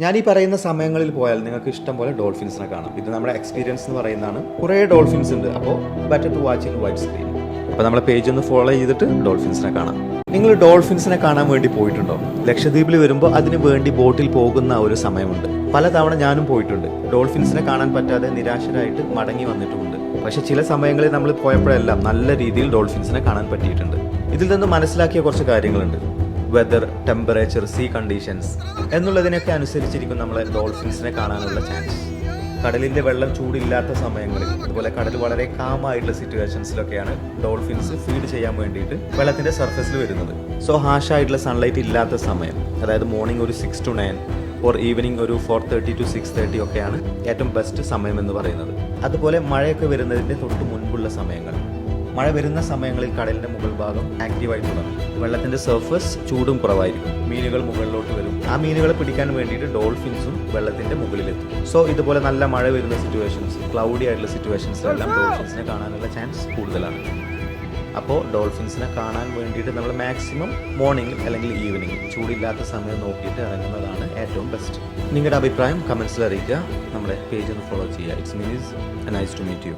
ഞാൻ ഈ പറയുന്ന സമയങ്ങളിൽ പോയാൽ നിങ്ങൾക്ക് ഇഷ്ടം പോലെ ഡോൾഫിൻസിനെ കാണാം. ഇത് നമ്മുടെ എക്സ്പീരിയൻസ് എന്ന് പറയുന്നതാണ്. കുറേ ഡോൾഫിൻസ് ഉണ്ട്. അപ്പോൾ better to watch in wide screen. അപ്പോൾ നമ്മളെ പേജ് ഒന്ന് ഫോളോ ചെയ്തിട്ട് ഡോൾഫിൻസിനെ കാണാം. നിങ്ങൾ ഡോൾഫിൻസിനെ കാണാൻ വേണ്ടി പോയിട്ടുണ്ടോ? ലക്ഷദ്വീപിൽ വരുമ്പോൾ അതിന് വേണ്ടി ബോട്ടിൽ പോകുന്ന ഒരു സമയമുണ്ട്. പലതവണ ഞാനും പോയിട്ടുണ്ട്. ഡോൾഫിൻസിനെ കാണാൻ പറ്റാതെ നിരാശരായിട്ട് മടങ്ങി വന്നിട്ടുമുണ്ട്. പക്ഷെ ചില സമയങ്ങളിൽ നമ്മൾ പോയപ്പോഴെല്ലാം നല്ല രീതിയിൽ ഡോൾഫിൻസിനെ കാണാൻ പറ്റിയിട്ടുണ്ട്. ഇതിൽ നിന്ന് മനസ്സിലാക്കിയ കുറച്ച് കാര്യങ്ങളുണ്ട്. വെതർ, ടെമ്പറേച്ചർ, സീ കണ്ടീഷൻസ് എന്നുള്ളതിനൊക്കെ അനുസരിച്ചിരിക്കും നമ്മളെ ഡോൾഫിൻസിനെ കാണാനുള്ള ചാൻസ്. കടലിൻ്റെ വെള്ളം ചൂടില്ലാത്ത സമയങ്ങളിൽ, അതുപോലെ കടൽ വളരെ കാമായിട്ടുള്ള സിറ്റുവേഷൻസിലൊക്കെയാണ് ഡോൾഫിൻസ് ഫീഡ് ചെയ്യാൻ വേണ്ടിയിട്ട് വെള്ളത്തിൻ്റെ സർഫസിൽ വരുന്നത്. സോ ഹാഷായിട്ടുള്ള സൺലൈറ്റ് ഇല്ലാത്ത സമയം, അതായത് മോർണിംഗ് ഒരു 6 to 9 ഓർ ഈവനിങ് ഒരു 4:30 to 6:30 ഒക്കെയാണ് ഏറ്റവും ബെസ്റ്റ് സമയം എന്ന് പറയുന്നത്. അതുപോലെ മഴയൊക്കെ വരുന്നതിൻ്റെ തൊട്ട് മുൻപുള്ള സമയങ്ങൾ. മഴ വരുന്ന സമയങ്ങളിൽ കടലിൻ്റെ മുകൾ ഭാഗം ആക്റ്റീവായി തുടങ്ങും. വെള്ളത്തിൻ്റെ സർഫസ് ചൂടും കുറവായിരിക്കും. മീനുകൾ മുകളിലോട്ട് വരും. ആ മീനുകളെ പിടിക്കാൻ വേണ്ടിയിട്ട് ഡോൾഫിൻസും വെള്ളത്തിൻ്റെ മുകളിലെത്തും. സോ ഇതുപോലെ നല്ല മഴ വരുന്ന സിറ്റുവേഷൻസ്, ക്ലൗഡി ആയിട്ടുള്ള സിറ്റുവേഷൻസിലെല്ലാം ഡോൾഫിൻസിനെ കാണാനുള്ള ചാൻസ് കൂടുതലാണ്. അപ്പോൾ ഡോൾഫിൻസിനെ കാണാൻ വേണ്ടിയിട്ട് നമ്മൾ മാക്സിമം മോർണിംഗ് അല്ലെങ്കിൽ ഈവനിങ് ചൂടില്ലാത്ത സമയം നോക്കിയിട്ട് ഇറങ്ങുന്നതാണ് ഏറ്റവും ബെസ്റ്റ്. നിങ്ങളുടെ അഭിപ്രായം കമൻസിൽ അറിയിക്കുക. നമ്മുടെ പേജ് ഒന്ന് ഫോളോ ചെയ്യുക. It's means nice to meet U.